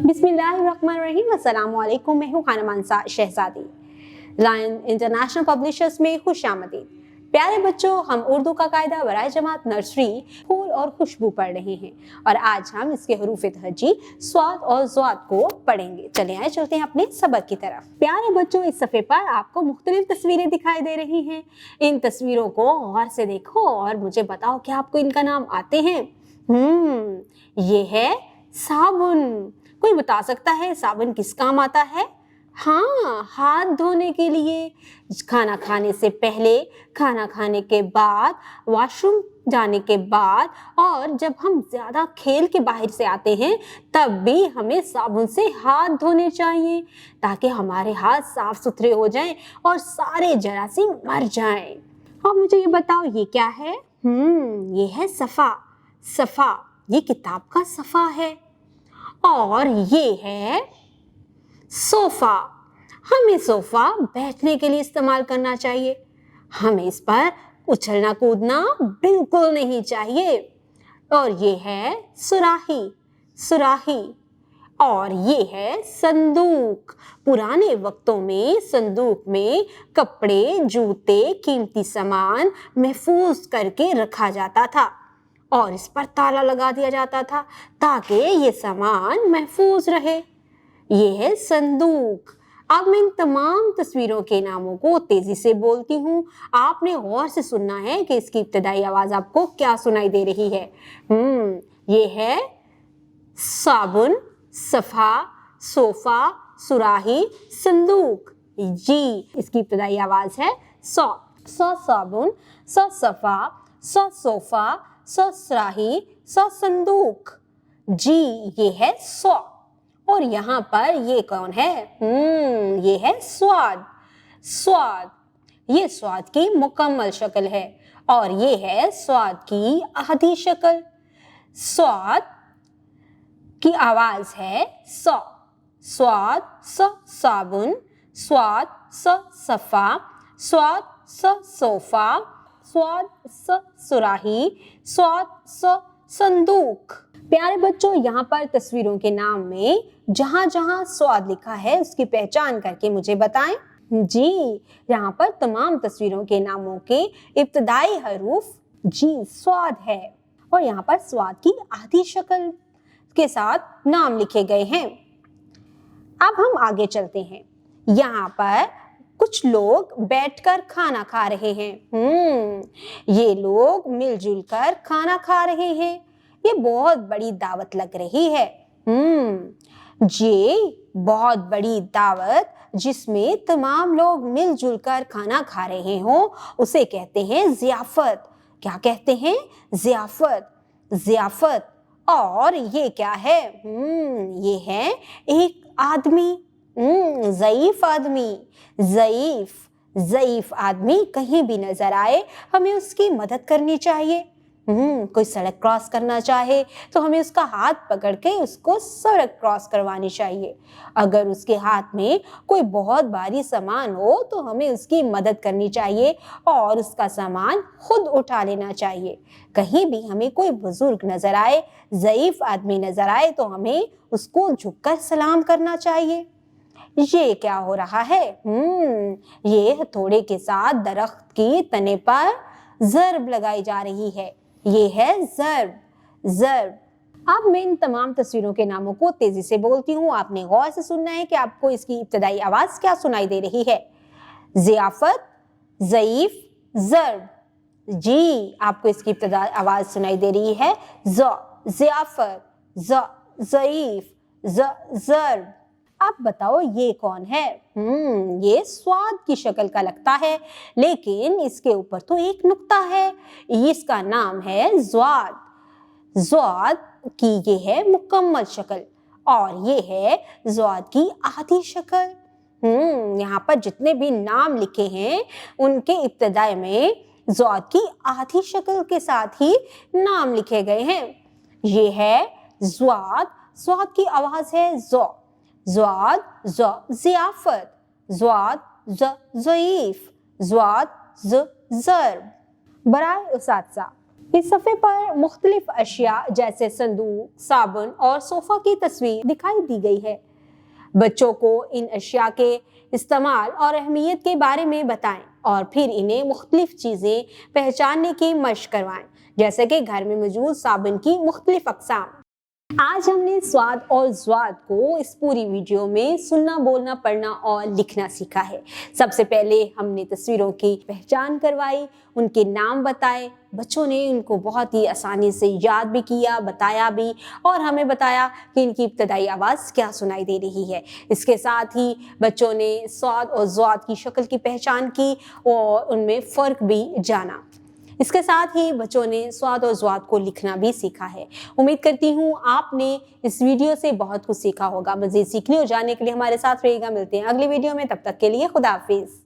बिस्मिल्लाहिर्रहमानिर्रहीम, अस्सलाम वालेकुम। मैं हूँ खाना मानसा शहजादी। लायन इंटरनेशनल पब्लिशर्स में खुश आमदीद। प्यारे बच्चों, हम उर्दू का कायदा बराए जमात नर्सरी फूल और खुशबू पढ़ रहे हैं और आज हम इसके हरूफ तहजी स्वाद और ज़्वाद को पढ़ेंगे। चले आए चलते हैं अपने सबक की तरफ। प्यारे बच्चों, इस सफ़े पर आपको मुख्तलिफ तस्वीरें दिखाई दे रही हैं। इन तस्वीरों को गौर से देखो और मुझे बताओ कि आपको इनका नाम आते हैं। ये है साबुन। कोई बता सकता है साबुन किस काम आता है? हाँ, हाथ धोने के लिए, खाना खाने से पहले, खाना खाने के बाद, वॉशरूम जाने के बाद और जब हम ज़्यादा खेल के बाहर से आते हैं तब भी हमें साबुन से हाथ धोने चाहिए ताकि हमारे हाथ साफ सुथरे हो जाएं और सारे जरासीम मर जाएं। अब मुझे ये बताओ ये क्या है? ये है सफ़ा। सफ़ा ये किताब का सफ़ा है। और ये है सोफ़ा। हमें सोफ़ा बैठने के लिए इस्तेमाल करना चाहिए। हमें इस पर उछलना कूदना बिल्कुल नहीं चाहिए। और ये है सुराही। सुराही। और ये है संदूक। पुराने वक्तों में संदूक में कपड़े, जूते, कीमती सामान महफूज करके रखा जाता था और इस पर ताला लगा दिया जाता था ताकि ये सामान महफूज रहे। ये है संदूक। अब मैं इन तमाम तस्वीरों के नामों को तेजी से बोलती हूँ। आपने गौर से सुनना है कि इसकी इब्तदाई आवाज आपको क्या सुनाई दे रही है। ये है साबुन, सफ़ा, सोफ़ा, सुराही, संदूक। जी, इसकी इब्तदाई आवाज है सौ। सौ साबुन, सौ सफ़ा, सौ सोफ़ा, सौ सुराही, सौ संदूक। जी, ये है सौ। और यहाँ पर ये कौन है? ये है स्वाद। स्वाद ये स्वाद की मुकम्मल शक्ल है और ये है स्वाद की आधी शक्ल। स्वाद की आवाज है सौ। स्वाद सौ साबुन, स्वाद सौ सफ़ा, स्वाद सौ सोफ़ा, स्वाद सौ सुराही, स्वाद सौ संदूक। प्यारे बच्चों, यहाँ पर तस्वीरों के नाम में जहाँ जहाँ स्वाद लिखा है उसकी पहचान करके मुझे बताएं। जी, यहाँ पर तमाम तस्वीरों के नामों के इब्तदाई हरूफ जी स्वाद है और यहाँ पर स्वाद की आधी शक्ल के साथ नाम लिखे गए हैं। अब हम आगे चलते हैं। यहाँ पर कुछ लोग बैठकर खाना खा रहे हैं। ये लोग मिलजुल कर खाना खा रहे हैं। ये बहुत बड़ी दावत लग रही है। ये बहुत बड़ी दावत जिसमें तमाम लोग मिलजुल कर खाना खा रहे हो उसे कहते हैं ज़ियाफ़त। क्या कहते हैं? ज़ियाफ़त। ज़ियाफ़त। और ये क्या है? ये है एक आदमी। ज़ईफ़ आदमी। ज़ईफ़ आदमी कहीं भी नजर आए हमें उसकी मदद करनी चाहिए। कोई सड़क क्रॉस करना चाहे तो हमें उसका हाथ पकड़ के उसको सड़क क्रॉस करवानी चाहिए। अगर उसके हाथ में कोई बहुत भारी सामान हो तो हमें उसकी मदद करनी चाहिए और उसका सामान खुद उठा लेना चाहिए। कहीं भी हमें कोई बुजुर्ग नजर आए, ज़ईफ़ आदमी नजर आए तो हमें उसको झुककर सलाम करना चाहिए। ये क्या हो रहा है? ये हथौड़े के साथ दरख्त की तने पर ज़र्ब लगाई जा रही है। ये है ज़र्ब। ज़र्ब। अब मैं इन तमाम तस्वीरों के नामों को तेजी से बोलती हूँ। आपने गौर से सुनना है कि आपको इसकी इब्तदाई आवाज क्या सुनाई दे रही है। ज़ियाफ़त, ज़ईफ़, ज़र्ब। जी, आपको इसकी इब्तदाई आवाज सुनाई दे रही है ज़ियाफ़त, ज़ईफ़, ज़र्ब। अब बताओ ये कौन है? ये स्वाद की शक्ल का लगता है लेकिन इसके ऊपर तो एक नुक्ता है। इसका नाम है ज़्वाद। ज़्वाद की ये है मुकम्मल शक्ल और ये है ज़्वाद की आधी शक्ल। यहाँ पर जितने भी नाम लिखे हैं उनके इब्तिदाई में ज़्वाद की आधी शक्ल के साथ ही नाम लिखे गए हैं। ये है ज़्वाद। ज़्वाद की आवाज है ज़ौ। ज़्वाद ज़ियाफ़त, ज़्वाद ज़ईफ़, ज़्वाद ज़र्ब। बराए उसातिज़ा, इस सफ़े पर मुख्तलिफ अशिया जैसे संदूक, साबुन और सोफ़ा की तस्वीर दिखाई दी गई है। बच्चों को इन अशिया के इस्तेमाल और अहमियत के बारे में बताएं और फिर इन्हें मुख्तलिफ चीज़ें पहचानने की मशक करवाएं, जैसे कि घर में मौजूद साबुन की मुख्तलिफ अक़साम। आज हमने स्वाद और ज़्वाद को इस पूरी वीडियो में सुनना, बोलना, पढ़ना और लिखना सीखा है। सबसे पहले हमने तस्वीरों की पहचान करवाई, उनके नाम बताए, बच्चों ने उनको बहुत ही आसानी से याद भी किया, बताया भी और हमें बताया कि इनकी इब्तदाई आवाज़ क्या सुनाई दे रही है। इसके साथ ही बच्चों ने स्वाद और ज़्वाद की शक्ल की पहचान की और उनमें फ़र्क भी जाना। इसके साथ ही बच्चों ने स्वाद और ज़्वाद को लिखना भी सीखा है। उम्मीद करती हूँ आपने इस वीडियो से बहुत कुछ सीखा होगा। मज़ीद सीखने और जानने के लिए हमारे साथ रहिएगा। मिलते हैं अगली वीडियो में, तब तक के लिए खुदा हाफिज़।